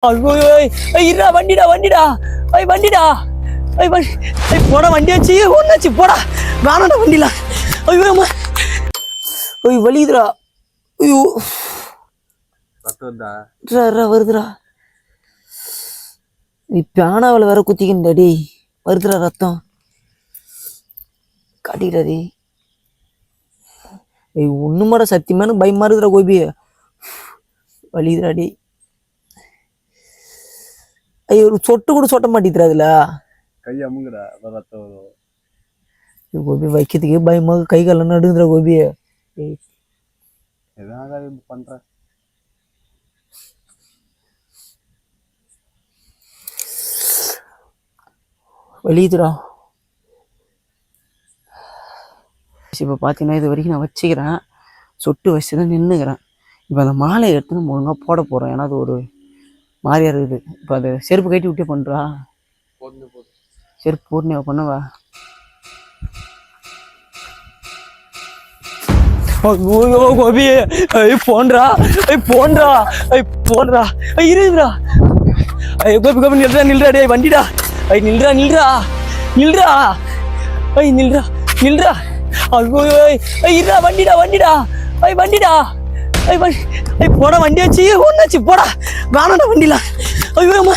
ஐயோ இருடா வண்டிடா வண்டிடா வண்டிடா போடா வண்டி வச்சு ஒன்னாச்சு போடா வேணாடா வண்டில ஐயோ அம்மா ஐயோ வலிதுடா ஐயோ வருதுடா நீ பேனாவில் வேற குத்திக்கின்றாடி வருதுடா ரத்தம் காட்டிடாடி ஒண்ணுமாட சத்தியமான பயமா இருக்குதுடா கோபி வலிதுடாடி ஐயோ ஒரு சொட்டு கூட சொட்ட மாட்டேதுல கை அமுங்கடா ரத்தம் வரும் கோபி வைக்கிறதுக்கே பயமாக கை காலம் நடுங்குதுடா கோபி எதாவது பண்ற வலிதுடா இப்போ பார்த்தீங்கன்னா இது வரைக்கும் நான் வச்சுக்கிறேன் சொட்டு வச்சு தான் நின்றுக்கிறேன் இப்போ அந்த மாலையை எடுத்து நம்ம ஒழுங்காக போட போகிறோம் ஏன்னா அது ஒரு மாதிரியாக இருக்குது இப்போ அது செருப்பு கட்டி விட்டே பண்ணுறா செருப்பு போட்டு பண்ணவா ஐயோ கோபி போன்றா இருக்குதுடா கோபி கோபி நில்றா டே வண்டிடா நில்றா ஐயோ இருடா வண்டிடா போடா வண்டி வச்சு ஒன்னாச்சு போடா வேணாடா வண்டில ஐயோ அம்மா